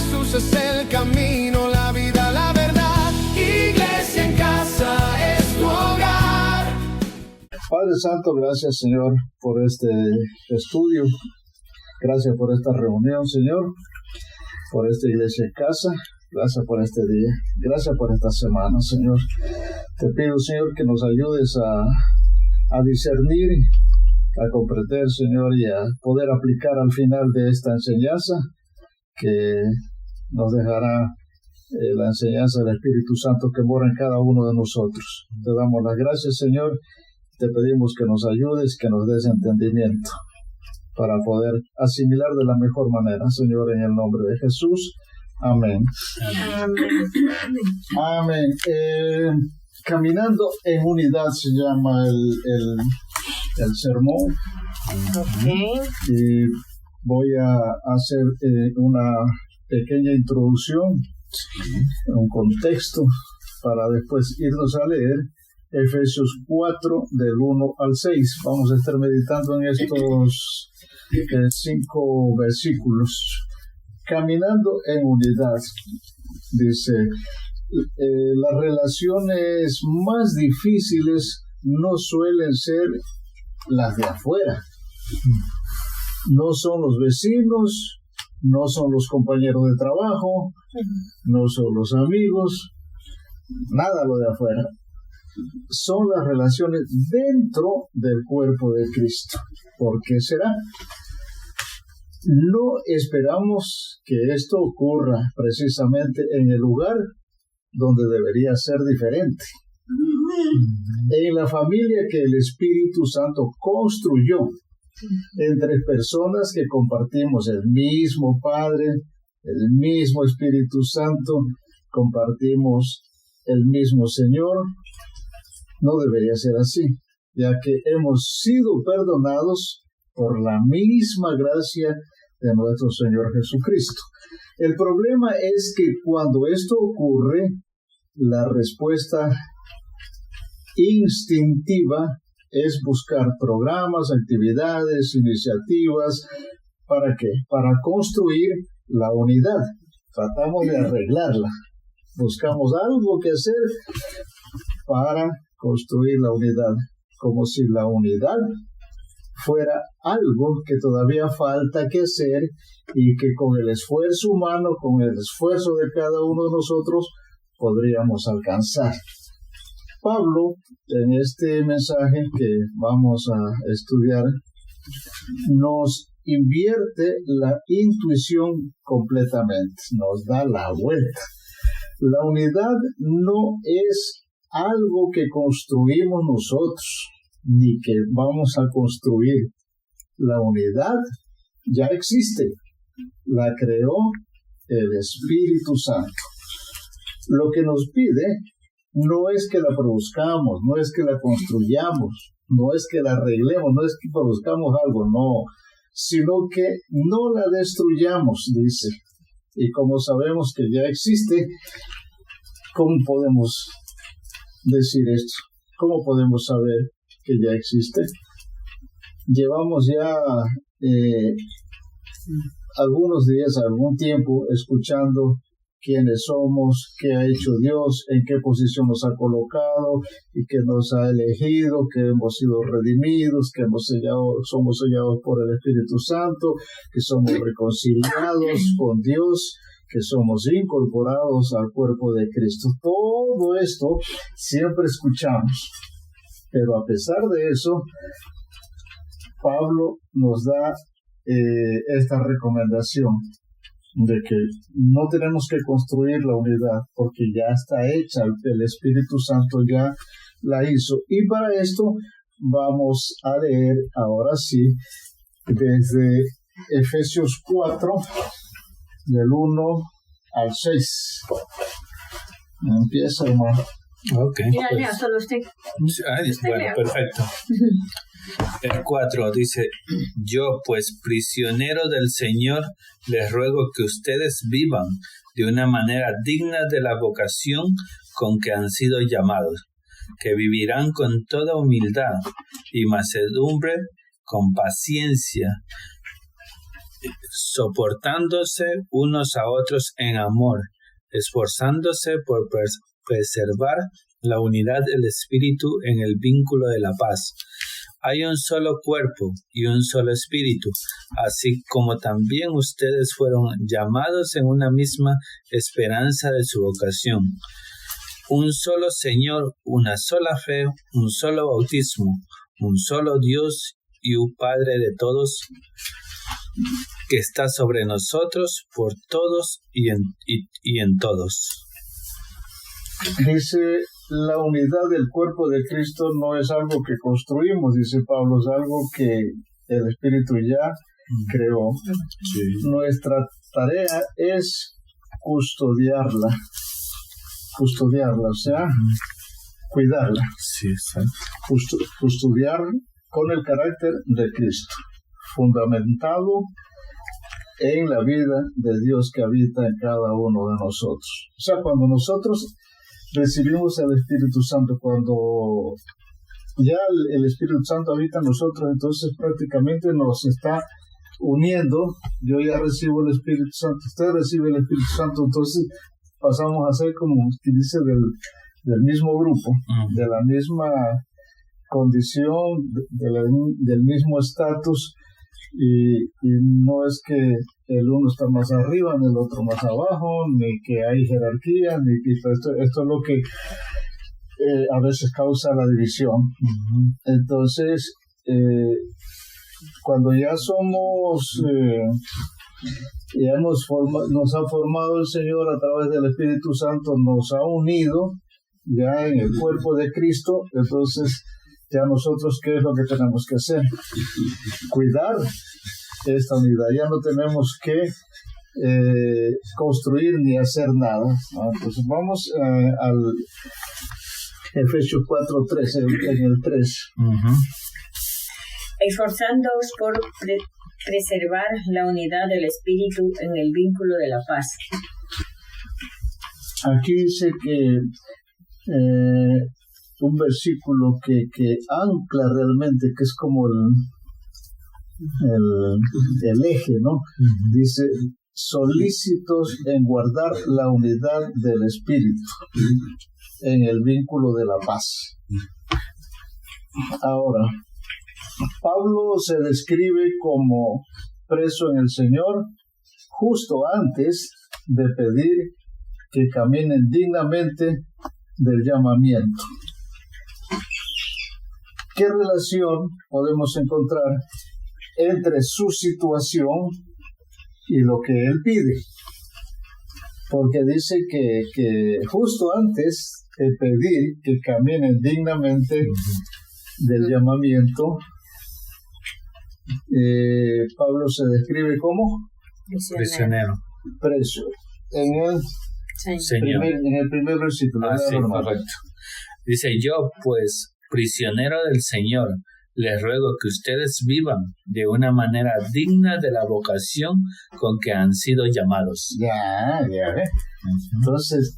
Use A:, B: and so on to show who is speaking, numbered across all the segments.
A: Jesús es el camino, la vida, la verdad. Iglesia en Casa es tu hogar.
B: Padre Santo, gracias, Señor, por este estudio. Gracias por esta reunión, Señor, por esta Iglesia en Casa. Gracias por este día. Gracias por esta semana, Señor. Te pido, Señor, que nos ayudes a discernir, a comprender, Señor, y a poder aplicar al final de esta enseñanza que nos dejará la enseñanza del Espíritu Santo que mora en cada uno de nosotros. Te damos las gracias, Señor. Te pedimos que nos ayudes, que nos des entendimiento para poder asimilar de la mejor manera, Señor, en el nombre de Jesús. Amén. Amén. Caminando en unidad se llama el sermón.
C: Okay.
B: Y voy a hacer una pequeña introducción, un contexto, para después irnos a leer Efesios 4, del 1 al 6. Vamos a estar meditando en estos 5 versículos. Caminando en unidad, dice, las relaciones más difíciles no suelen ser las de afuera. No son los vecinos, no son los compañeros de trabajo, no son los amigos, nada lo de afuera. Son las relaciones dentro del cuerpo de Cristo. ¿Por qué será? No esperamos que esto ocurra precisamente en el lugar donde debería ser diferente. En la familia que el Espíritu Santo construyó, entre personas que compartimos el mismo Padre, el mismo Espíritu Santo, compartimos el mismo Señor, no debería ser así, ya que hemos sido perdonados por la misma gracia de nuestro Señor Jesucristo. El problema es que cuando esto ocurre, la respuesta instintiva es buscar programas, actividades, iniciativas. ¿Para qué? Para construir la unidad. Tratamos de arreglarla. Buscamos algo que hacer para construir la unidad, como si la unidad fuera algo que todavía falta que hacer y que con el esfuerzo humano, con el esfuerzo de cada uno de nosotros, podríamos alcanzar. Pablo, en este mensaje que vamos a estudiar, nos invierte la intuición completamente, nos da la vuelta. La unidad no es algo que construimos nosotros, ni que vamos a construir. La unidad ya existe, la creó el Espíritu Santo. Lo que nos pide no es que la produzcamos, no es que la construyamos, no es que la arreglemos, no es que produzcamos algo, no, sino que no la destruyamos, dice. Y como sabemos que ya existe, ¿cómo podemos decir esto? ¿Cómo podemos saber que ya existe? Llevamos ya algunos días, algún tiempo, escuchando quiénes somos, qué ha hecho Dios, en qué posición nos ha colocado y que nos ha elegido, que hemos sido redimidos, que somos sellados por el Espíritu Santo, que somos reconciliados con Dios, que somos incorporados al cuerpo de Cristo. Todo esto siempre escuchamos, pero a pesar de eso, Pablo nos da esta recomendación de que no tenemos que construir la unidad porque ya está hecha, el Espíritu Santo ya la hizo. Y para esto vamos a leer ahora sí desde Efesios 4, del 1 al 6. Empieza, hermano.
D: Ok.
C: Ya, lea, solo usted.
D: Bueno, perfecto. El 4 dice: yo, pues, prisionero del Señor, les ruego que ustedes vivan de una manera digna de la vocación con que han sido llamados, que vivirán con toda humildad y mansedumbre, con paciencia, soportándose unos a otros en amor, esforzándose por preservar la unidad del espíritu en el vínculo de la paz. Hay un solo cuerpo y un solo espíritu, así como también ustedes fueron llamados en una misma esperanza de su vocación. Un solo Señor, una sola fe, un solo bautismo, un solo Dios y un Padre de todos, que está sobre nosotros, por todos y en todos.
B: Dice, la unidad del cuerpo de Cristo no es algo que construimos, dice Pablo, es algo que el Espíritu ya creó.
D: Sí.
B: Nuestra tarea es custodiarla, o sea, cuidarla,
D: Sí, sí.
B: custodiar con el carácter de Cristo, fundamentado en la vida de Dios que habita en cada uno de nosotros. O sea, cuando nosotros recibimos el Espíritu Santo, cuando ya el Espíritu Santo habita en nosotros, entonces prácticamente nos está uniendo. Yo ya recibo el Espíritu Santo, usted recibe el Espíritu Santo, entonces pasamos a ser, como usted dice, del mismo grupo, de la misma condición, del mismo estatus, y no es que el uno está más arriba, ni el otro más abajo, ni que hay jerarquía, ni que esto es lo que a veces causa la división. Entonces, cuando ya somos, nos ha formado el Señor a través del Espíritu Santo, nos ha unido ya en el cuerpo de Cristo, entonces ya nosotros, ¿qué es lo que tenemos que hacer? Cuidar esta unidad. Ya no tenemos que construir ni hacer nada. Entonces vamos al Efesios 4:3, en el 3.
C: Esforzándoos por preservar la unidad del espíritu en el vínculo de la paz.
B: Aquí dice que un versículo que ancla realmente, que es como el eje, ¿no? Dice, solícitos en guardar la unidad del espíritu en el vínculo de la paz. Ahora, Pablo se describe como preso en el Señor justo antes de pedir que caminen dignamente del llamamiento. ¿Qué relación podemos encontrar entre su situación y lo que él pide? Porque dice que justo antes de pedir que caminen dignamente del llamamiento, Pablo se describe como
D: Prisionero.
B: preso. En el primer versículo.
D: Sí, correcto. Dice, yo pues, prisionero del Señor, les ruego que ustedes vivan de una manera digna de la vocación con que han sido llamados.
B: Ya ve. Entonces,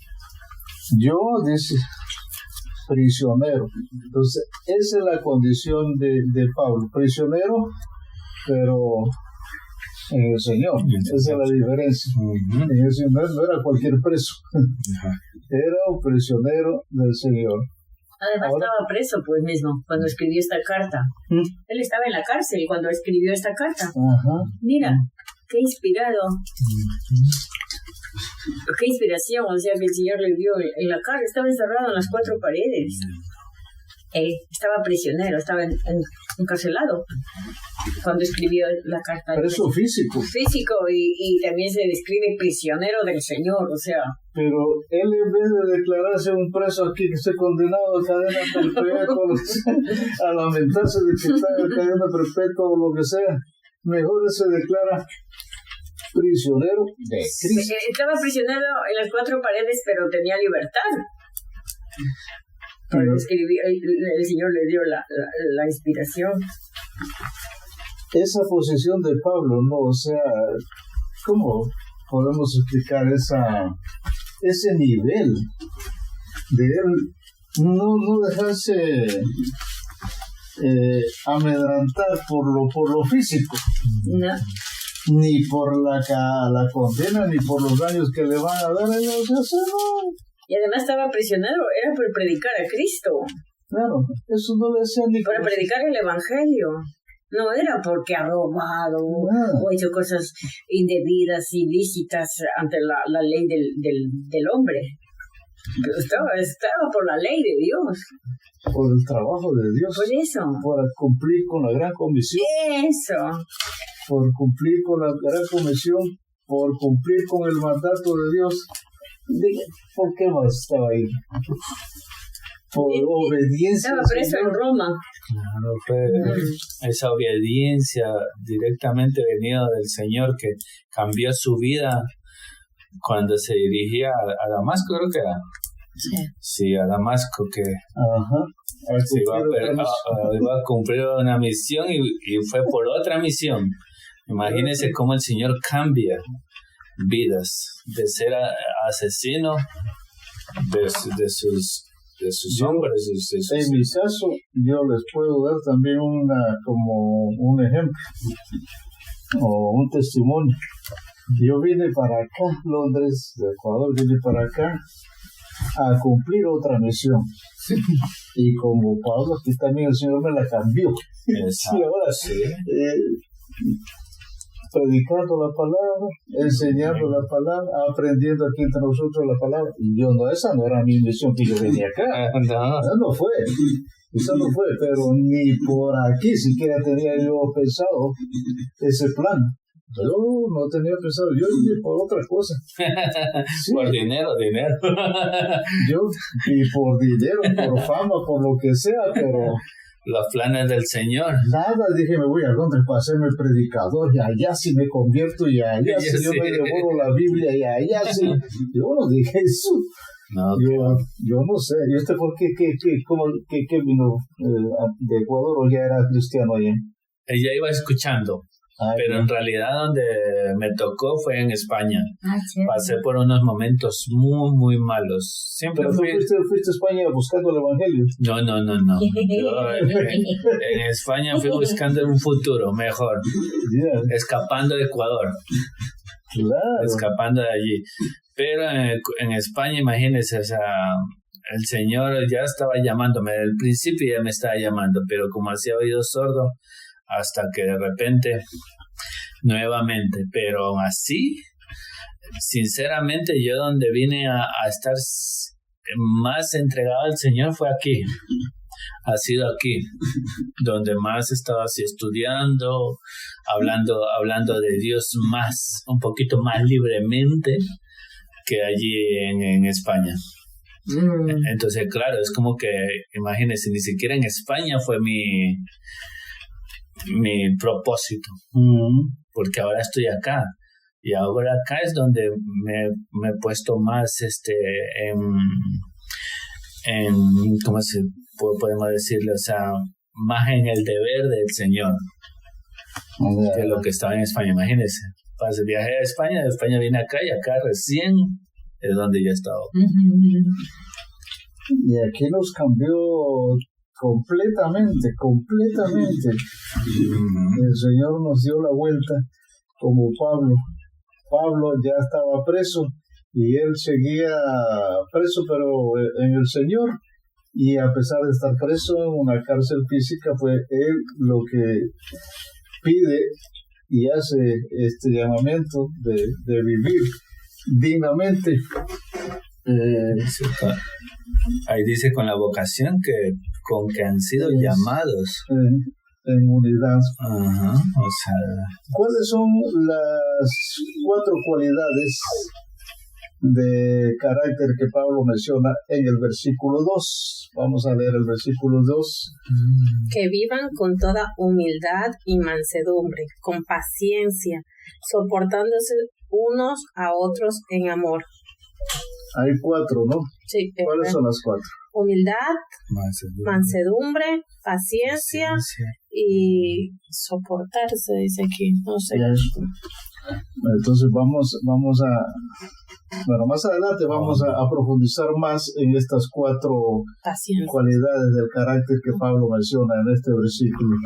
B: yo, dice, prisionero. Entonces, esa es la condición de Pablo. Prisionero, pero en el Señor. Esa es la diferencia. En el Señor no era cualquier preso. Era un prisionero del Señor.
C: Además estaba preso, pues mismo, cuando escribió esta carta. Él estaba en la cárcel cuando escribió esta carta. Mira, qué inspirado. Qué inspiración, o sea, que el Señor le dio en la cárcel. Estaba encerrado en las cuatro paredes. Él estaba prisionero, estaba encarcelado cuando escribió la carta.
B: Preso físico.
C: Físico, y también se describe prisionero del Señor, o sea.
B: Pero él, en vez de declararse un preso aquí que esté condenado a cadena perpetua, a lamentarse de que está en cadena perpetua o lo que sea, mejor se declara prisionero de Cristo.
C: Estaba prisionero en las cuatro paredes, pero tenía libertad. Cuando escribió, el Señor le dio la inspiración.
B: Esa posición de Pablo, ¿no? O sea, ¿cómo podemos explicar ese nivel de él? No dejarse amedrantar por lo físico.
C: No.
B: ni por la condena, ni por los daños que le van a dar, ellos no.
C: Y además estaba prisionero, era por predicar a Cristo.
B: Claro, eso no le hacían ni
C: para predicar el evangelio. No era porque ha robado o hecho cosas indebidas, ilícitas ante la ley del hombre. Pero estaba por la ley de Dios.
B: Por el trabajo de Dios.
C: Por eso.
B: Por cumplir con la gran comisión.
C: Eso.
B: Por cumplir con la gran comisión, por cumplir con el mandato de Dios. ¿Por qué más estaba ahí? Por obediencia.
C: Estaba preso en Roma.
D: Claro, fue esa obediencia directamente venida del Señor que cambió su vida cuando se dirigía a Damasco, creo que era. Sí, a Damasco, que se iba a cumplir una misión y fue por otra misión. Imagínense cómo el Señor cambia vidas, de ser asesino de sus hombres.
B: En mi caso, yo les puedo dar también como un ejemplo o un testimonio. Yo vine para acá, Londres, de Ecuador, vine para acá a cumplir otra misión. Y como Pablo, aquí también el Señor me la cambió.
D: Exacto.
B: Y ahora predicando la palabra, enseñando la palabra, aprendiendo aquí entre nosotros la palabra. Y esa no era mi misión que yo venía acá. Esa no fue, pero ni por aquí siquiera tenía yo pensado ese plan. Yo no tenía pensado, yo vine por otra cosa.
D: Sí. Por dinero.
B: Yo, y por dinero, por fama, por lo que sea, pero
D: los planes del Señor.
B: Nada, dije, me voy a Londres para hacerme predicador, y allá sí me convierto, y allá sí yo me devoro la Biblia, y allá sí. Yo no dije eso.
D: No,
B: yo no sé. ¿Y usted por qué vino de Ecuador o ya era cristiano allá?
D: Ella iba escuchando. Pero en realidad donde me tocó fue en España. Sí. Pasé por unos momentos muy, muy malos. Siempre
B: ¿Pero fuiste a España buscando el Evangelio?
D: No. Yo en España fui buscando un futuro mejor. Escapando de Ecuador.
B: Claro.
D: Escapando de allí. Pero en España, imagínense, o sea, el Señor ya estaba llamándome. Desde el principio ya me estaba llamando, pero como hacía oído sordo, hasta que de repente, nuevamente, pero aún así, sinceramente, yo donde vine a estar más entregado al Señor fue aquí. Ha sido aquí, donde más estaba así estudiando, hablando de Dios un poquito más libremente que allí en España. Entonces, claro, es como que, imagínense, ni siquiera en España fue mi propósito, porque ahora estoy acá y ahora acá es donde me he puesto más en ¿cómo podemos decirlo? O sea, más en el deber del Señor que lo que estaba en España. Imagínense, viajé a España, de España vine acá y acá recién es donde ya estaba.
B: Y aquí nos cambió completamente. El Señor nos dio la vuelta, como Pablo ya estaba preso y él seguía preso, pero en el Señor, y a pesar de estar preso en una cárcel física, fue él lo que pide y hace este llamamiento de vivir dignamente.
D: Ahí dice con la vocación con que han sido llamados
B: en unidad.
D: O sea,
B: ¿cuáles son las 4 cualidades de carácter que Pablo menciona en el versículo 2? Vamos a leer el versículo 2.
E: Que vivan con toda humildad y mansedumbre, con paciencia, soportándose unos a otros en amor.
B: Hay 4, ¿no?
E: Sí.
B: ¿Cuáles son las 4?
E: Humildad, mansedumbre, paciencia y soportarse, dice aquí. No sé.
B: Entonces vamos a más adelante vamos a profundizar más en estas 4 cualidades del carácter que Pablo menciona en este versículo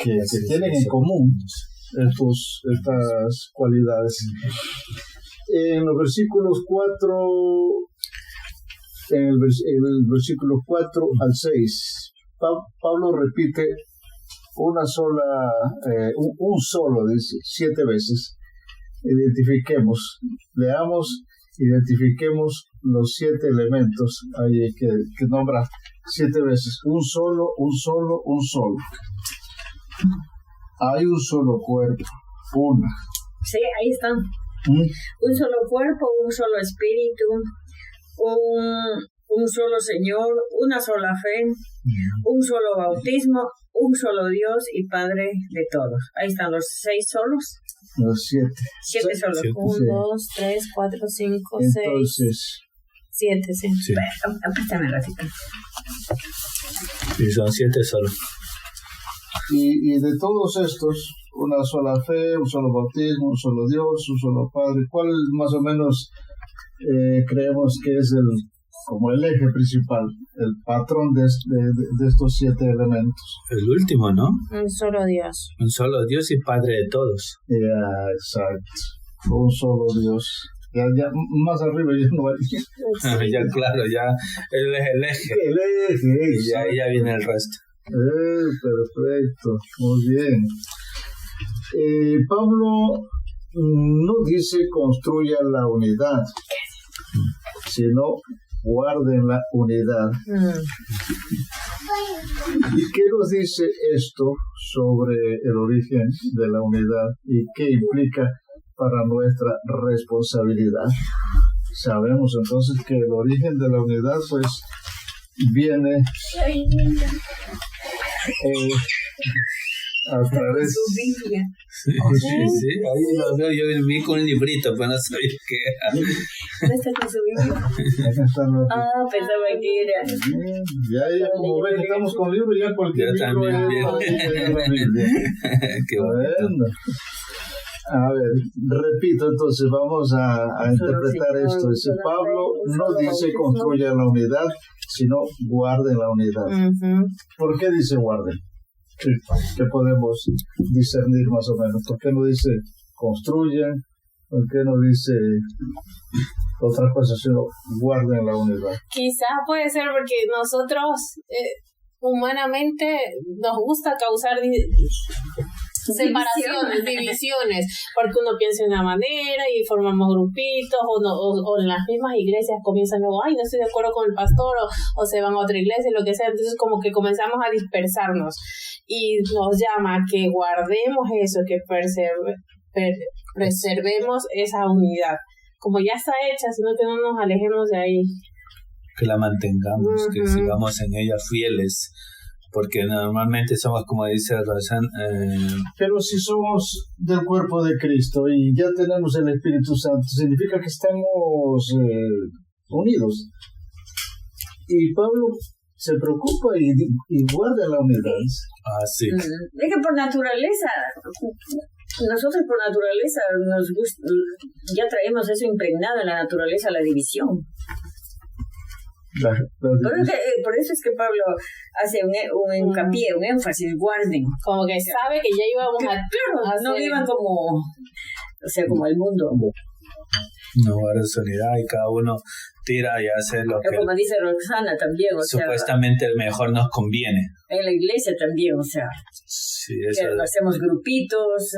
B: que tienen en común estas cualidades. En los versículos 4, en el versículo 4 al 6, Pablo repite un solo, dice, 7 veces. Identifiquemos los 7 elementos ahí que nombra 7 veces. Un solo. Hay un solo cuerpo, una.
C: Sí, ahí están. Un solo cuerpo, un solo espíritu, un solo Señor, una sola fe, un solo bautismo, un solo Dios y Padre de todos. Ahí están los 6 solos.
B: Los 7.
C: 7 solos.
E: 1, 2, 3, 4, 5, 6.
B: Entonces,
E: 7, sí.
C: Préstame el ratito.
D: Sí, son 7 solos.
B: y de todos estos, una sola fe, un solo bautismo, un solo Dios, un solo Padre. ¿Cuál más o menos creemos que es como el eje principal, el patrón de estos 7 elementos?
D: El último, ¿no?
E: Un solo Dios.
D: Un solo Dios y Padre de todos.
B: Exacto. Un solo Dios. Ya más arriba ya no hay.
D: Ya, claro, ya él es el eje.
B: El eje,
D: Y ya viene el resto.
B: Perfecto, muy bien. Pablo no dice construya la unidad, sino guarden la unidad. ¿Y qué nos dice esto sobre el origen de la unidad y qué implica para nuestra responsabilidad? Sabemos entonces que el origen de la unidad pues viene a través
C: su Biblia.
D: Sí, ahí lo veo, yo vi con un librito, pero no sabía qué era.
C: ¿No está con su Biblia?
B: Acá están los...
C: Pensaba que era.
B: Ya como ven, estamos con libros, ya cualquier
D: Yo
B: libro
D: también, Qué
B: bueno. A ver, repito, entonces vamos a interpretar esto. Dice, Pablo no dice construyan la unidad, sino guarden la unidad. ¿Por qué dice guarden? ¿Qué podemos discernir más o menos? ¿Por qué no dice construyen? ¿Por qué no dice otra cosa, sino guarden la unidad?
E: Quizás puede ser porque nosotros humanamente nos gusta causar separaciones, divisiones, porque uno piensa de una manera y formamos grupitos, o en las mismas iglesias comienzan luego, ay, no estoy de acuerdo con el pastor, o se van a otra iglesia, lo que sea. Entonces como que comenzamos a dispersarnos y nos llama a que guardemos eso, que preservemos esa unidad como ya está hecha, sino que no nos alejemos de ahí,
D: que la mantengamos, que sigamos en ella fieles, porque normalmente somos, como dice Rosan,
B: pero si somos del cuerpo de Cristo y ya tenemos el Espíritu Santo, significa que estamos unidos. Y Pablo se preocupa y guarda la unidad.
D: Sí.
C: Es que por naturaleza, nosotros por naturaleza nos gusta, ya traemos eso impregnado en la naturaleza, la división. Por eso es que Pablo hace un hincapié, un énfasis, guarden.
E: Como que sabe que ya íbamos a
C: no vivan como el mundo.
D: No guarden su unidad y cada uno tira y hace lo que,
C: como dice Roxana también,
D: supuestamente el mejor nos conviene.
C: En la iglesia también,
D: sí, eso
C: que hacemos grupitos.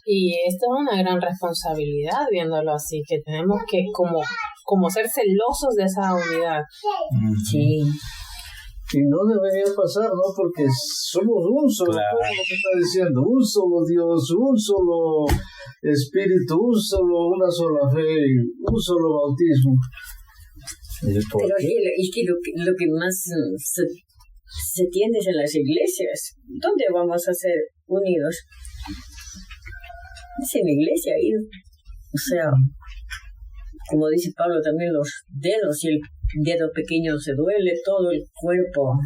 E: Y esto es una gran responsabilidad, viéndolo así, que tenemos que como ser celosos de esa unidad.
C: Sí.
B: Y no debería pasar, ¿no? Porque somos un solo, como lo que está diciendo, un solo Dios, un solo Espíritu, una sola fe, un solo bautismo.
C: Pero es que lo que más se tiende es en las iglesias. ¿Dónde vamos a ser unidos? Es en la iglesia, ahí. Como dice Pablo, también los dedos, y el dedo pequeño se duele, todo el cuerpo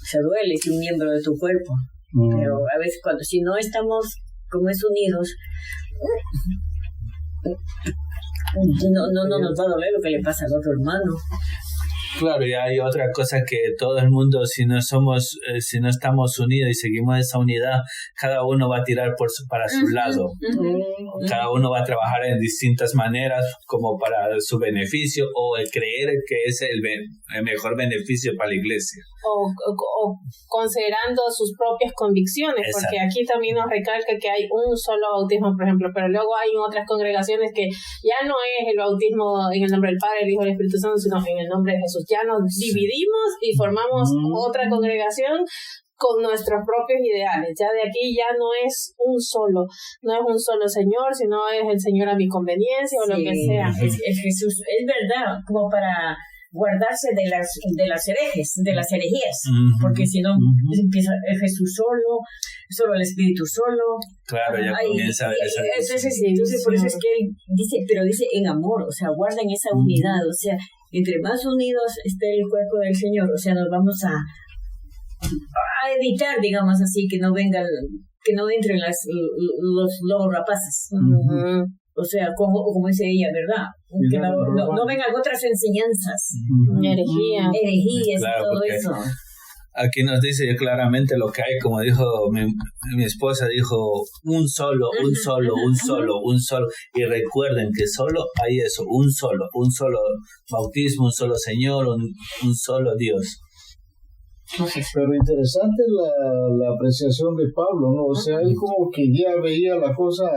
C: se duele, es un miembro de tu cuerpo. Pero a veces si no estamos como es unidos, no nos va a doler lo que le pasa al otro hermano.
D: Claro, y hay otra cosa que todo el mundo, si no estamos unidos y seguimos esa unidad, cada uno va a tirar para su lado. Cada uno va a trabajar en distintas maneras como para su beneficio o el creer que es el mejor beneficio para la iglesia.
E: O considerando sus propias convicciones. Exacto. Porque aquí también nos recalca que hay un solo bautismo, por ejemplo, pero luego hay otras congregaciones que ya no es el bautismo en el nombre del Padre, el Hijo y el Espíritu Santo, sino en el nombre de Jesús. Ya nos dividimos y formamos otra congregación con nuestros propios ideales. Ya de aquí ya no es un solo Señor, sino es el Señor a mi conveniencia o lo que sea.
C: Es Jesús, es verdad, como para guardarse de las herejías, porque si no empieza el Jesús solo el Espíritu solo.
D: Claro, ya comienza a ver esa.
C: Entonces por eso es que él dice en amor, o sea, guarden esa unidad, o sea, entre más unidos esté el cuerpo del Señor, o sea, nos vamos a evitar, digamos así, que no entren los lobos rapaces. O sea, como dice ella, ¿verdad? Que no vengan otras enseñanzas. Herejías
D: claro,
C: y todo eso.
D: Aquí nos dice claramente lo que hay, como dijo mi esposa, dijo un solo. Y recuerden que solo hay eso, un solo bautismo, un solo Señor, un solo Dios.
B: Pero interesante la apreciación de Pablo, ¿no? O sea, él como que ya veía la cosa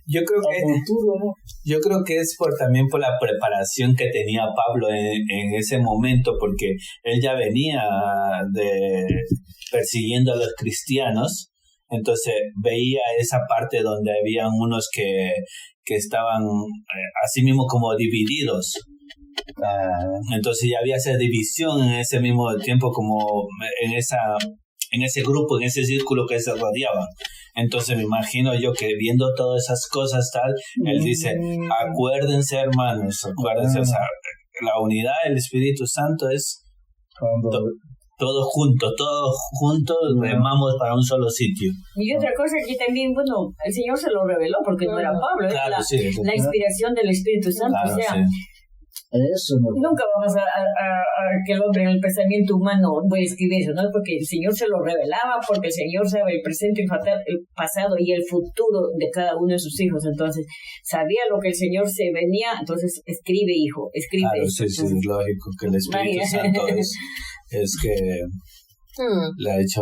D: yo creo que
B: futuro, ¿no?
D: Yo creo que es también por la preparación que tenía Pablo en ese momento, porque él ya venía persiguiendo a los cristianos, entonces veía esa parte donde habían unos que estaban así mismo como divididos. Entonces ya había esa división en ese mismo tiempo, como en ese grupo, en ese círculo que se rodeaba. Entonces me imagino yo que viendo todas esas cosas tal, él dice, acuérdense hermanos, acuérdense, o sea, la unidad del Espíritu Santo es todos juntos remamos para un solo sitio.
C: Y otra cosa que también, bueno, el Señor se lo reveló porque no era Pablo,
D: claro,
C: era la inspiración del Espíritu Santo,
D: claro,
C: o sea,
B: eso no.
C: Nunca vamos a que el hombre en el pensamiento humano voy a escribir eso, ¿no? Porque el Señor se lo revelaba, porque el Señor sabe el presente, el pasado y el futuro de cada uno de sus hijos. Entonces, sabía lo que el Señor se venía, entonces escribe, hijo, escribe.
D: Claro, sí, es lógico que el Espíritu Santo es que le ha hecho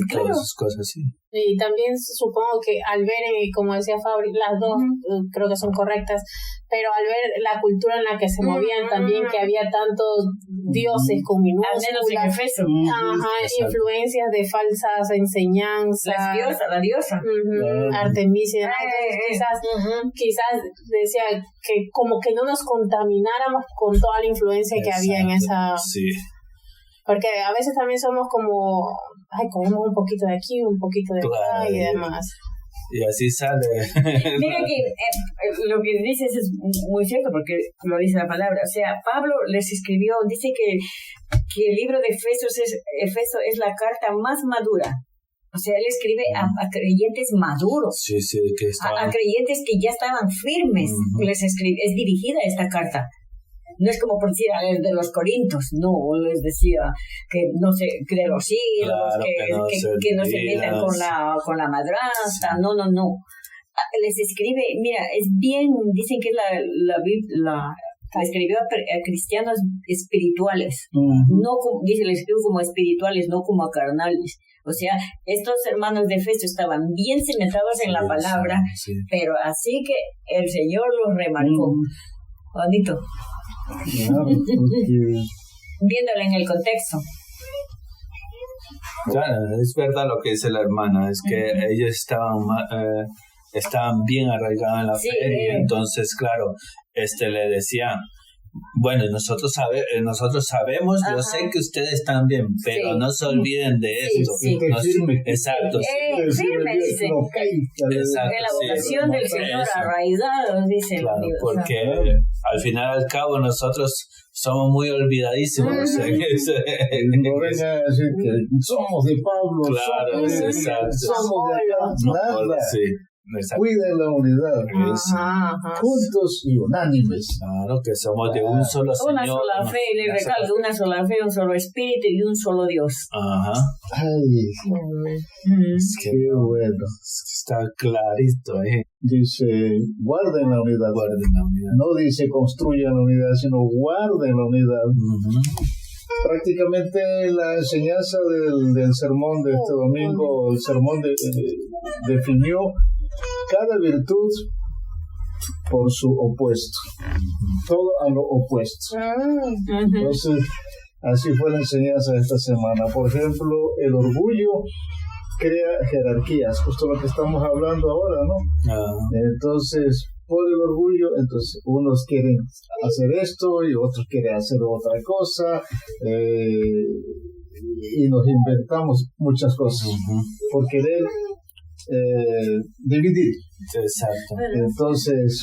D: todas sus cosas, sí.
E: Y también supongo que al ver, como decía Fabri, las dos creo que son correctas, pero al ver la cultura en la que se movían también, que había tantos dioses con minúsculas, influencias de falsas enseñanzas,
C: la diosa,
E: Artemisia, quizás decía que como que no nos contamináramos con toda la influencia que había en esa...
D: Sí.
E: Porque a veces también somos como, comemos un poquito de aquí, un poquito de acá y demás.
D: Y así sale.
C: Mira que lo que dices es muy cierto, porque lo dice la palabra. O sea, Pablo les escribió, dice que el libro de Efeso es la carta más madura. O sea, él escribe a creyentes maduros, a creyentes que ya estaban firmes. Les escribe, es dirigida esta carta. No es como por decir de los corintios, no, les decía que no se cree los ídolos,
D: claro,
C: que no se metan con la madrastra, no. Les escribe, mira, es bien, dicen que la escribió a cristianos espirituales, no como, dice, les escribió como espirituales, no como a carnales. O sea, estos hermanos de Efeso estaban bien cimentados en la palabra, pero así que el Señor los remarcó. Bonito.
B: Claro, porque...
C: Viéndola en el contexto.
D: Claro, es verdad lo que dice la hermana, es que ellos estaban bien arraigados en la fe, y entonces, claro, le decía, bueno, nosotros sabemos, yo sé que ustedes están bien, pero no se olviden de esto. Exacto.
C: Firme, dice.
D: Exacto,
C: en la vocación del Señor, arraigados, dice.
D: Claro, porque al final al cabo nosotros somos muy olvidadísimos.
B: No venga a decir que somos de Pablo.
D: Claro, exacto.
B: Somos de acá.
D: Sí.
B: cuiden la unidad, juntos y unánimes.
D: Claro, que somos de un solo Señor.
C: Una sola fe, le recalco, una sola fe, un solo espíritu y un solo Dios.
D: Ajá.
B: Ay, qué bueno.
D: Está clarito,
B: Dice, guarden la unidad.
D: Guarden la unidad.
B: No dice construyan la unidad, sino guarden la unidad. Prácticamente la enseñanza del sermón de este domingo, el sermón definió cada virtud por su opuesto, todo a lo opuesto. Entonces, así fue la enseñanza de esta semana. Por ejemplo, el orgullo crea jerarquías, justo lo que estamos hablando ahora, ¿no? Entonces, por el orgullo, entonces unos quieren hacer esto y otros quieren hacer otra cosa, y nos inventamos muchas cosas por querer dividir.
D: Exacto.
B: Entonces,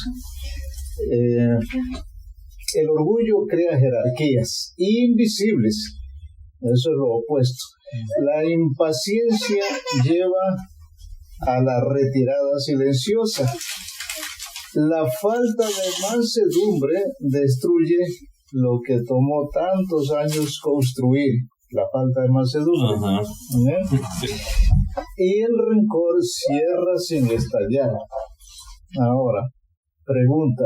B: el orgullo crea jerarquías invisibles, eso es lo opuesto. La impaciencia lleva a la retirada silenciosa. La falta de mansedumbre destruye lo que tomó tantos años construir. La falta de mansedumbre. Y el rencor cierra sin estallar. Ahora, pregunta,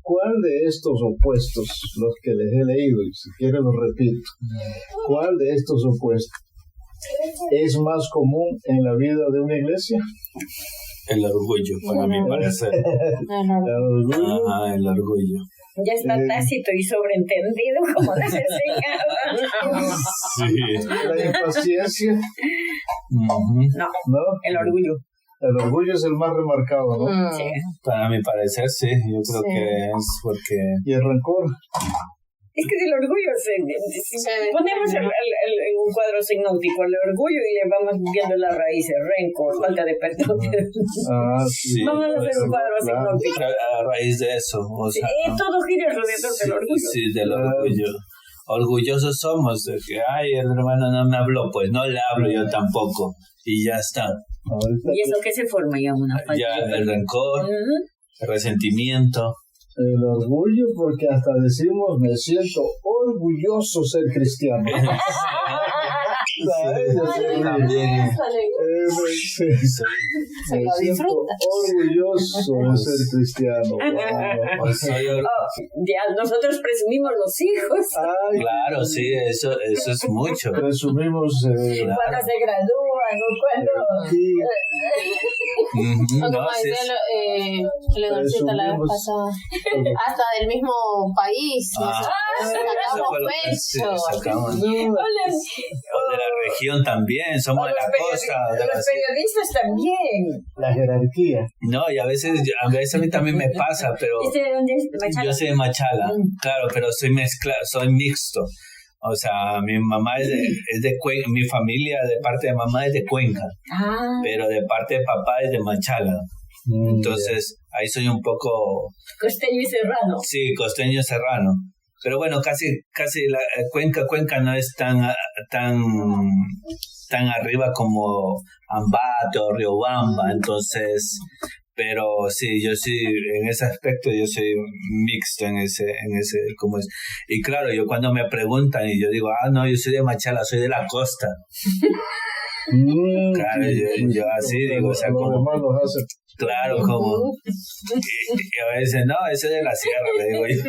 B: ¿cuál de estos opuestos, los que les he leído, y si quieren los repito, cuál de estos opuestos es más común en la vida de una iglesia?
D: El orgullo, para mi parecer. El orgullo.
C: Ya está tácito y sobreentendido, como les enseñaba.
D: Sí.
B: La impaciencia.
C: No, el orgullo.
B: El orgullo es el más remarcado, ¿no?
C: Sí.
D: Para mi parecer, sí. Yo creo que es porque...
B: ¿Y el rencor?
C: Es que del orgullo, ponemos un cuadro sinóptico, el orgullo, y le vamos viendo las raíces, rencor, falta de perdón.
D: Sí,
C: vamos a hacer un cuadro sinóptico.
D: A raíz de eso. O sea,
C: todo gira alrededor del orgullo.
D: Sí, del orgullo. Orgullosos somos de que, ay, el hermano no me habló, pues no le hablo yo tampoco. Y ya está.
C: ¿Y eso qué se forma ya? Una falta
D: ya el rencor, el resentimiento.
B: El orgullo, porque hasta decimos, me siento orgulloso ser cristiano.
D: También.
B: Me siento orgulloso de ser cristiano.
C: Ya nosotros presumimos los hijos.
B: Ay,
D: claro, sí, eso es mucho.
B: Presumimos
C: cuando se gradúan o cuando...
E: O como decía Leoncita la vez pasada, hasta del mismo país,
D: sacamos pecho. O de la región también, somos de la costa.
C: Los periodistas también.
B: La jerarquía.
D: No, y a veces a mí también me pasa, pero
C: ¿Este de dónde es? ¿De Machala?
D: Yo soy de Machala, claro, pero soy mixto. O sea, mi mamá es de Cuenca, mi familia de parte de mamá es de Cuenca, pero de parte de papá es de Machala. Entonces, ahí soy un poco...
C: Costeño y serrano.
D: Sí, costeño y serrano. Pero bueno, casi la Cuenca no es tan arriba como Ambato, Riobamba, entonces... Pero sí, yo sí, en ese aspecto yo soy mixto en ese, ¿cómo es? Y claro, yo cuando me preguntan y yo digo, no, yo soy de Machala, soy de la costa. Claro, yo así digo, o sea, como... Claro, como... Y a veces, no, ese es de la sierra, le digo yo.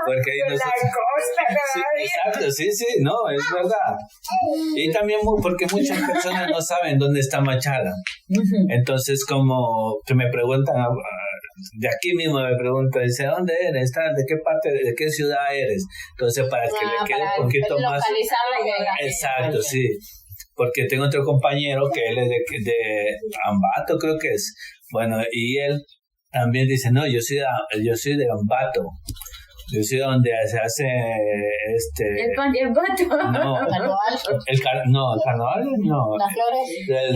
D: Porque ahí
C: de la costa,
D: sí, exacto, sí, no, es verdad. Y también porque muchas personas no saben dónde está Machala. Entonces, como que me preguntan, de aquí mismo me preguntan, dice, ¿dónde eres? ¿De qué parte, de qué ciudad eres? Entonces, para que le quede un poquito más... Exacto, sí. Porque tengo otro compañero que él es de Ambato, creo que es. Bueno, y él también dice, no, yo soy de Ambato. Yo soy donde se hace
C: el Ambato.
D: No, el carnaval no.
E: Las flores.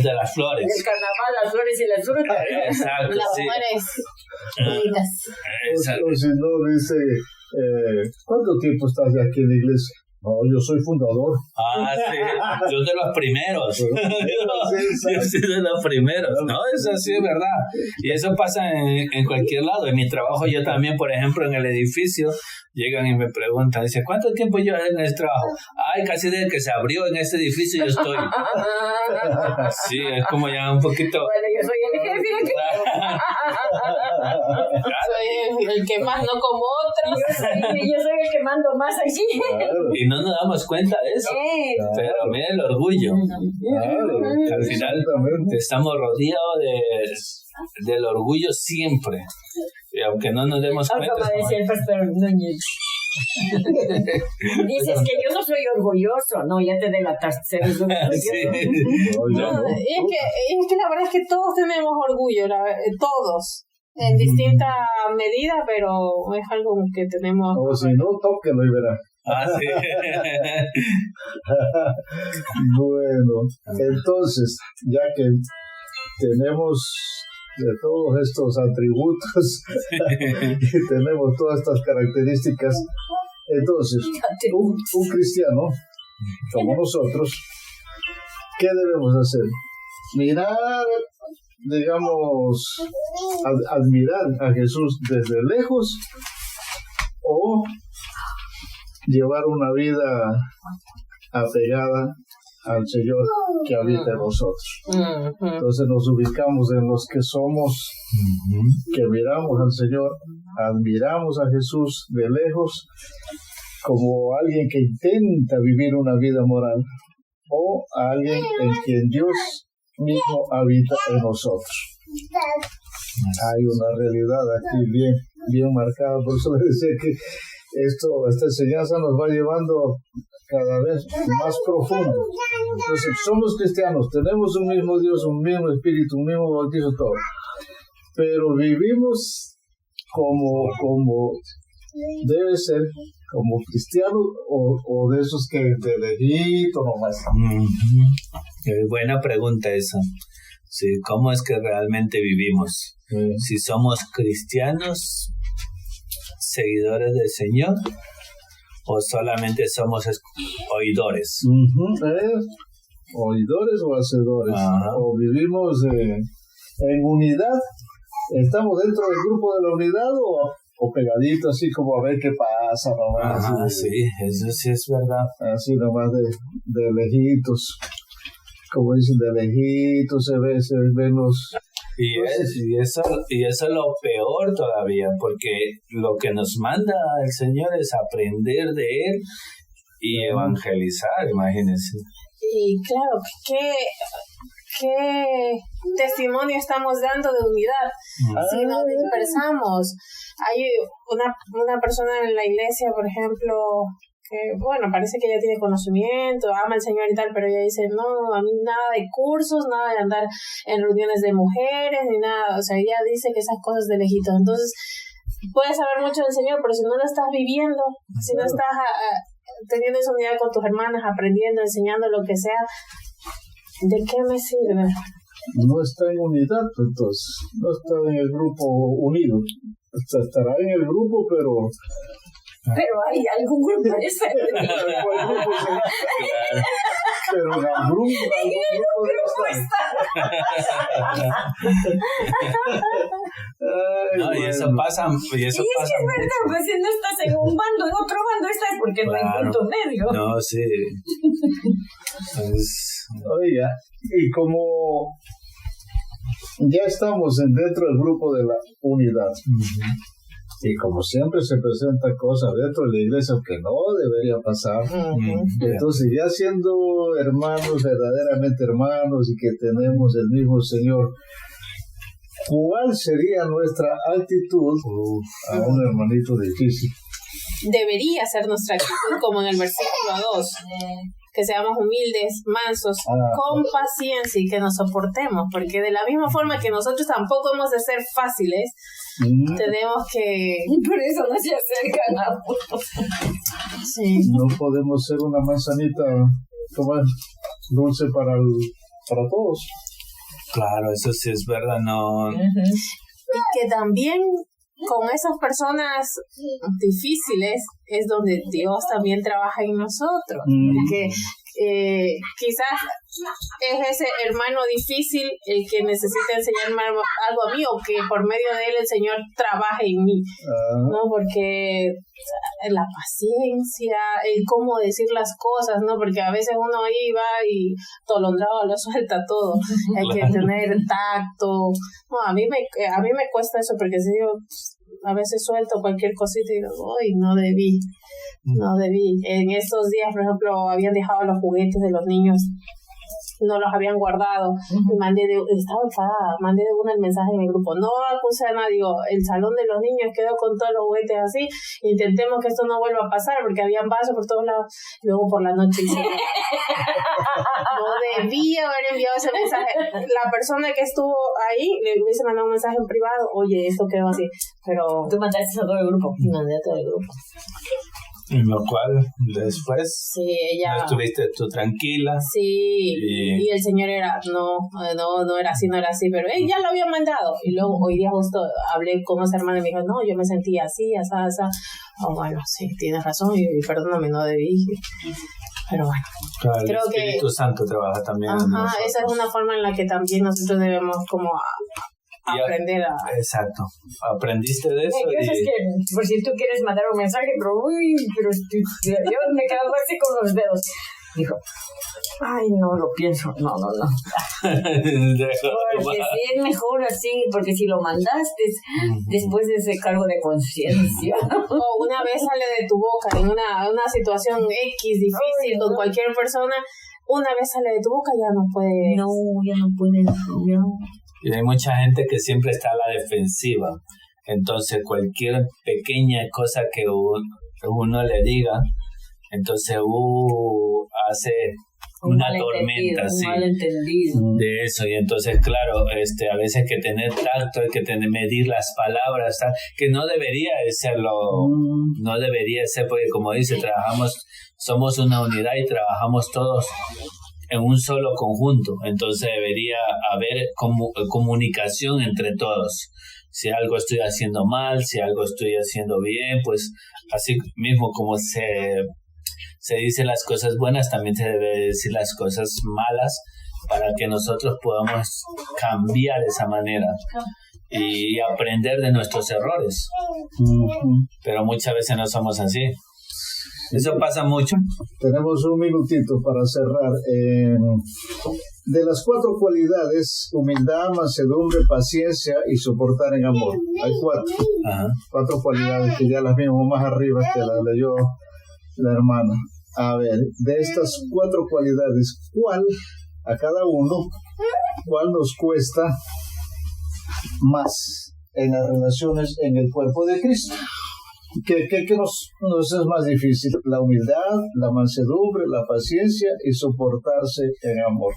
D: De las flores.
C: El carnaval, las flores y las frutas.
D: Exacto,
E: las flores bonitas.
B: O si no, dice, ¿cuánto tiempo estás aquí en la iglesia? No, yo soy fundador.
D: Sí, yo de los primeros. Yo soy de los primeros. No, eso sí es verdad. Y eso pasa en cualquier lado. En mi trabajo yo también, por ejemplo, en el edificio, llegan y me preguntan, dicen, ¿cuánto tiempo llevas en este trabajo? Ay, casi desde que se abrió en este edificio yo estoy. Sí, es como ya un poquito...
C: Bueno, yo soy el jefe aquí.
E: Soy el que más, no como otros.
C: Yo soy el que mando más aquí.
B: Claro.
D: Y no nos damos cuenta de eso. Pero mira el orgullo.
B: Claro,
D: Al final
B: exactamente.
D: estamos rodeados del orgullo siempre. Y aunque no nos demos cuenta.
C: Como decía el pastor Núñez. Dices que yo no soy orgulloso. No, ya te delataste. Eres orgulloso.
D: Sí.
B: No,
E: No, es que la verdad es que todos tenemos orgullo, todos, en distinta medida, pero es algo que tenemos.
B: O si no, tóquelo y verá.
D: Sí.
B: Bueno, entonces, ya que tenemos de todos estos atributos y tenemos todas estas características, entonces, un cristiano como nosotros, ¿qué debemos hacer? Mirar, digamos, admirar a Jesús desde lejos o llevar una vida apegada al Señor que habita en nosotros. Entonces nos ubicamos en los que somos, que miramos al Señor, admiramos a Jesús de lejos como alguien que intenta vivir una vida moral, o a alguien en quien Dios mismo habita en nosotros. Hay una realidad aquí bien marcada, por eso les decía que esta enseñanza nos va llevando cada vez más profundo. Entonces, somos cristianos, tenemos un mismo Dios, un mismo Espíritu, un mismo bautizo, todo. Pero vivimos como debe ser, como cristianos o de esos que de lejito nomás.
D: Buena pregunta esa. Sí, ¿cómo es que realmente vivimos? Si somos cristianos, seguidores del Señor, o solamente somos oidores.
B: Oidores o hacedores.
D: Ajá.
B: O vivimos en unidad. ¿Estamos dentro del grupo de la unidad o pegadito así como a ver qué pasa nomás?
D: Ajá, sí, eso sí es verdad.
B: Así nomás de lejitos. Como dicen, de lejitos se ven los...
D: Y eso es lo peor todavía, porque lo que nos manda el Señor es aprender de Él y evangelizar, imagínense.
E: Y claro, ¿qué testimonio estamos dando de unidad? Si nos dispersamos. Hay una persona en la iglesia, por ejemplo, que, bueno, parece que ella tiene conocimiento, ama al Señor y tal, pero ella dice, no, a mí nada de cursos, nada de andar en reuniones de mujeres, ni nada, o sea, ella dice que esas cosas de lejitos. Entonces, puedes saber mucho del Señor, pero si no lo estás viviendo, si no estás teniendo esa unidad con tus hermanas, aprendiendo, enseñando lo que sea, ¿de qué me sirve?
B: No está en unidad, entonces, no está en el grupo unido. Estará en el grupo, pero
C: hay algún grupo de ese.
B: Pero en algún grupo está.
D: No, y eso pasa.
C: Y es que es verdad, pues si no estás en un bando, en otro bando estás porque no hay punto medio.
D: No, sí.
B: Oiga, y como ya estamos dentro del grupo de la unidad, y como siempre se presentan cosas dentro de la iglesia que no debería pasar, entonces ya siendo hermanos, verdaderamente hermanos, y que tenemos el mismo Señor, ¿cuál sería nuestra actitud a un hermanito difícil?
E: Debería ser nuestra actitud como en el versículo 2, que seamos humildes, mansos, con paciencia y que nos soportemos, porque de la misma forma que nosotros tampoco hemos de ser fáciles, tenemos que...
C: Por eso no se acercan a uno.
E: Sí.
B: No podemos ser una manzanita dulce para todos.
D: Claro, eso sí es verdad, no.
E: Y que también con esas personas difíciles es donde Dios también trabaja en nosotros. Porque quizás es ese hermano difícil el que necesita enseñarme algo a mí, o que por medio de él el Señor trabaje en mí, ¿no? Porque la paciencia, el cómo decir las cosas, ¿no? Porque a veces uno ahí va y tolondrado lo suelta todo. Hay que tener tacto. No, a mí me cuesta eso, porque si yo a veces suelto cualquier cosita y digo, ¡ay, no debí! En estos días, por ejemplo, habían dejado los juguetes de los niños, no los habían guardado, y estaba enfadada, mandé de una el mensaje en el grupo: no acuse a nadie, el salón de los niños quedó con todos los juguetes así, intentemos que esto no vuelva a pasar, porque habían vasos por todos lados. Luego por la noche no debía haber enviado ese mensaje. La persona que estuvo ahí le hubiese mandado un mensaje en privado: oye, esto quedó así, pero
C: tú mandaste a todo el grupo.
E: Mandé a todo el grupo.
D: En lo cual, después,
E: sí, ella,
D: no estuviste tú tranquila.
E: Sí, y el Señor era, no era así, pero él ya lo había mandado. Y luego, hoy día justo hablé con esa hermana y me dijo, no, yo me sentía así, así. Oh, bueno, sí, tienes razón, y perdóname, no debí. Pero bueno,
D: claro,
E: creo
D: el Espíritu Santo trabaja también.
E: Ajá, esa es una forma en la que también nosotros debemos como aprender a...
D: Exacto. ¿Aprendiste de eso?
C: Por si tú quieres mandar un mensaje, pero yo me quedo así con los dedos. Dijo, ay, no lo pienso, no. Porque sí es mejor así, porque si lo mandaste después de ese cargo de conciencia.
E: O una vez sale de tu boca en una situación X difícil con cualquier persona, una vez sale de tu boca ya no puedes.
C: No, ya no puedes.
D: Y hay mucha gente que siempre está a la defensiva. Entonces, cualquier pequeña cosa que uno le diga, entonces hace una tormenta, sí, de eso. Y entonces, claro, a veces hay que tener tacto, hay que medir las palabras, que no debería de serlo, no debería ser, porque como dice, somos una unidad y trabajamos todos en un solo conjunto, entonces debería haber comunicación entre todos. Si algo estoy haciendo mal, si algo estoy haciendo bien, pues así mismo como se dicen las cosas buenas, también se debe decir las cosas malas, para que nosotros podamos cambiar esa manera y aprender de nuestros errores. Pero muchas veces no somos así. Eso pasa mucho.
B: Tenemos un minutito para cerrar. De las 4 cualidades: humildad, mansedumbre, paciencia y soportar en amor. Hay 4.
D: Ajá.
B: 4 cualidades que ya las vimos más arriba, que las leyó la hermana. A ver, de estas 4 cualidades, ¿cuál a cada uno, cuál nos cuesta más en las relaciones en el cuerpo de Cristo? ¿Qué nos es más difícil? La humildad, la mansedumbre, la paciencia y soportarse en amor.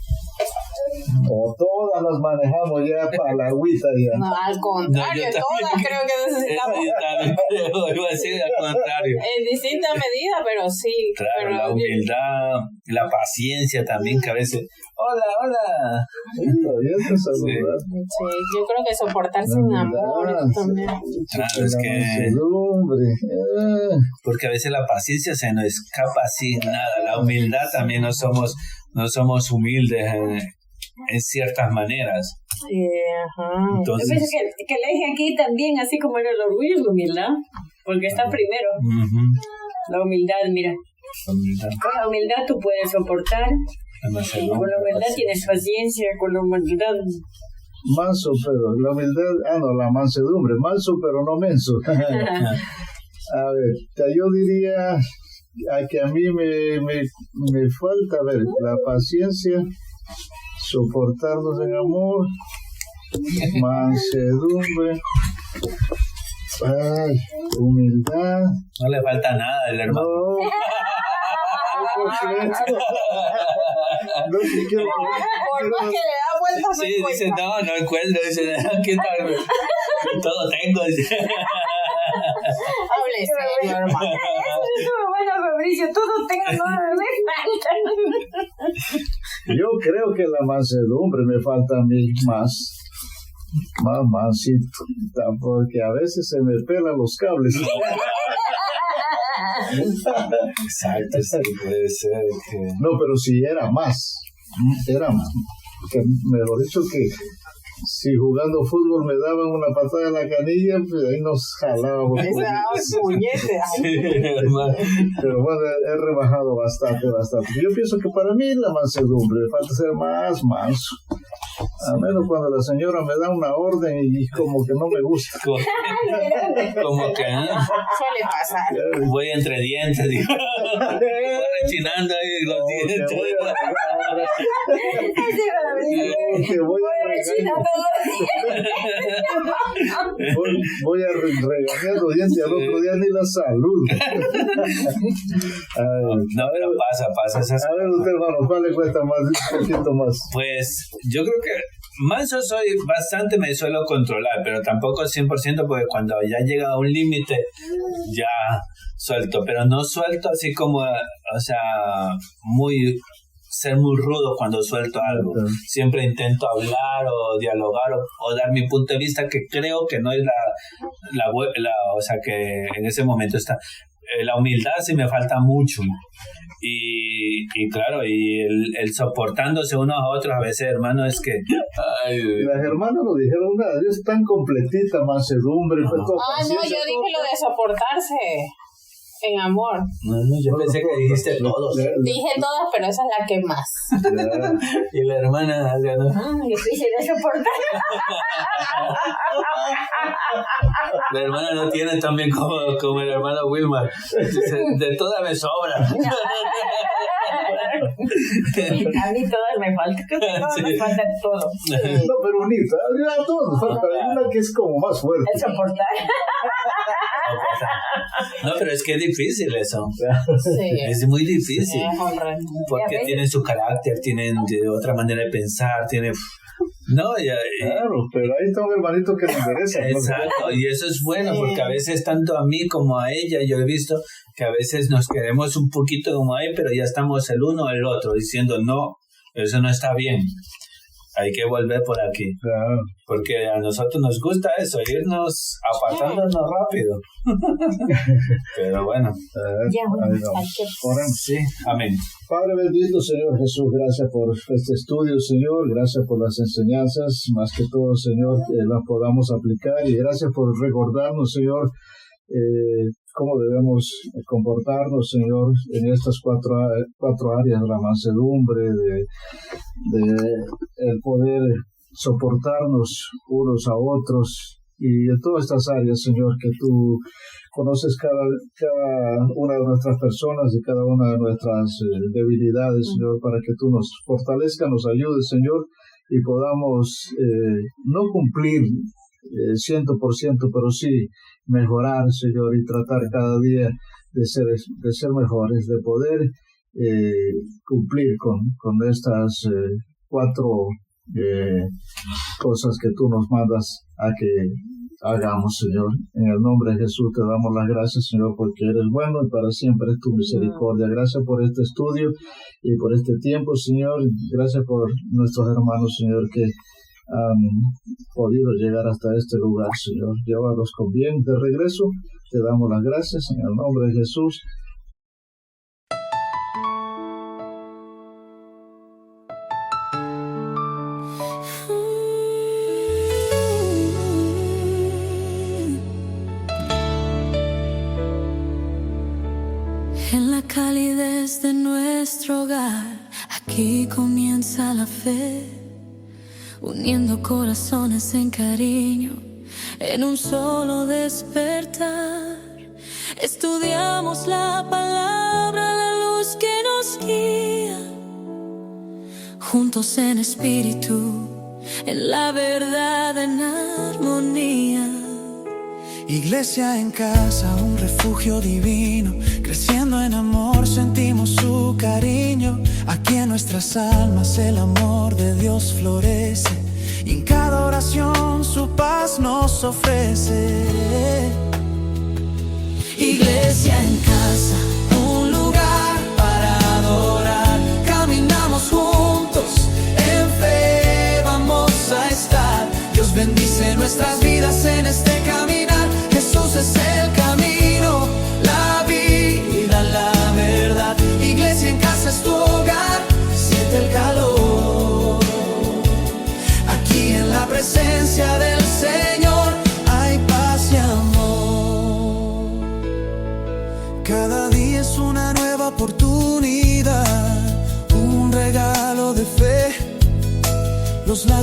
B: O todas las manejamos ya para la agüita ya.
E: No, al contrario,
D: no,
E: todas creo que necesitamos.
D: Iba a decir al contrario.
E: En distinta medida, pero sí.
D: Claro,
E: pero
D: la humildad, la paciencia también, que a veces, hola.
E: Sí, yo creo que soportarse en amor también.
D: Claro, es que... Porque a veces la paciencia se nos escapa así, nada. La humildad también no somos humildes en ciertas maneras.
C: Entonces, yo pienso que el eje aquí también, así como era el orgullo, es la humildad, porque está primero. La humildad, mira. Con la humildad tú puedes soportar, con la humildad tienes paciencia, con la humildad...
B: Manso, pero la humildad, la mansedumbre, manso pero no menso. A ver, yo diría que a mí me falta, a ver, la paciencia, soportarnos en amor, mansedumbre, humildad.
D: No le falta nada al hermano.
B: No, si quiero.
E: Por más que le da vueltas.
D: Sí, dice, no encuentro. Dice, ¿qué tal? Todo tengo.
E: Hable serio, hermano.
C: Bueno, Fabricio, todo tengo, no me falta.
B: Yo creo que la mansedumbre me falta a mí más. Más mansito, porque a veces se me pelan los cables.
D: Exacto, sí, puede ser que...
B: No, pero sí era más, que, mejor dicho, que si jugando fútbol me daban una patada en la canilla, pues ahí nos jalábamos. Pero bueno, he rebajado bastante. Yo pienso que para mí la mansedumbre, falta ser más manso. A menos cuando la señora me da una orden y como que no me gusta.
D: Como que
E: suele pasar.
D: Voy entre dientes, digo. Voy rechinando ahí los dientes.
B: Voy a regañar los dientes y al otro día ni la salud.
D: No, pero pasa esas
B: cosas. A ver usted, hermano, ¿cuál le cuesta más? Un poquito más.
D: Pues yo creo que manso soy bastante, me suelo controlar, pero tampoco 100% porque cuando ya llega a un límite ya suelto, pero no suelto así como, o sea, ser muy rudo cuando suelto algo. Siempre intento hablar o dialogar o dar mi punto de vista, que creo que no es o sea, que en ese momento está. La humildad sí me falta mucho. Y claro, y el soportándose unos a otros a veces, hermano, es que...
B: Las hermanas lo dijeron una vez, es tan completita, mansedumbre.
E: No, yo dije lo de soportarse. En amor.
D: No, yo pensé que dijiste todos.
E: Dije todas, pero esa es la que más.
D: Y la hermana, ¿no?
C: Difícil de soportar.
D: La hermana no tiene tan bien como el hermano Wilmar. De todas me sobra.
C: A mí todas me faltan. Me falta todo.
B: No, pero bonita. A todos falta. Hay una que es como más fuerte.
C: El soportar.
D: No, pero es que es difícil eso.
E: Sí.
D: Es muy difícil.
E: Sí,
D: porque tienen su carácter, tienen de otra manera de pensar, tienen... No,
B: claro, pero ahí está un hermanito que le interesa.
D: Exacto, y eso es bueno, porque a veces tanto a mí como a ella, yo he visto que a veces nos queremos un poquito como ahí, pero ya estamos el uno o el otro diciendo no, eso no está bien. Hay que volver por aquí.
B: Claro.
D: Porque a nosotros nos gusta eso, irnos apartándonos rápido. Pero bueno.
B: Oremos.
D: Sí, amén.
B: Padre bendito, Señor Jesús, gracias por este estudio, Señor. Gracias por las enseñanzas. Más que todo, Señor, que las podamos aplicar. Y gracias por recordarnos, Señor, cómo debemos comportarnos, Señor, en estas cuatro áreas: la mansedumbre, de el poder soportarnos unos a otros, y en todas estas áreas, Señor, que tú conoces cada una de nuestras personas y cada una de nuestras debilidades, Señor, para que tú nos fortalezcas, nos ayudes, Señor, y podamos no cumplir 100%, pero sí mejorar, Señor, y tratar cada día de ser mejores, de poder cumplir con estas cuatro cosas que tú nos mandas a que hagamos, Señor. En el nombre de Jesús te damos las gracias, Señor, porque eres bueno y para siempre es tu misericordia. Gracias por este estudio y por este tiempo, Señor. Gracias por nuestros hermanos, Señor, que han podido llegar hasta este lugar, Señor. Llévalos con bien de regreso. Te damos las gracias en el nombre de Jesús.
F: En la calidez de nuestro hogar, aquí comienza la fe, uniendo corazones en cariño, en un solo despertar. Estudiamos la palabra, la luz que nos guía, juntos en espíritu, en la verdad, en armonía.
A: Iglesia en casa, un refugio divino, creciendo en amor sentimos su cariño. Aquí en nuestras almas el amor de Dios florece, y en cada oración su paz nos ofrece.
F: Iglesia en casa, un lugar para adorar, caminamos juntos, en fe vamos a estar. Dios bendice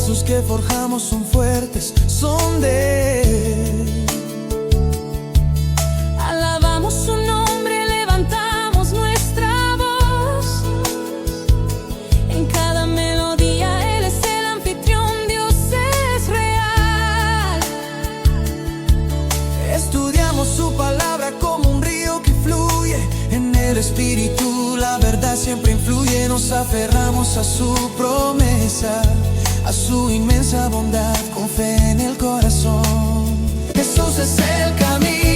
A: lazos que forjamos son fuertes, son de Él.
F: Alabamos su nombre, levantamos nuestra voz. En cada melodía Él es el anfitrión, Dios es real.
A: Estudiamos su palabra como un río que fluye. En el Espíritu la verdad siempre influye. Nos aferramos a su promesa, a su inmensa bondad, con fe en el corazón. Jesús es el camino.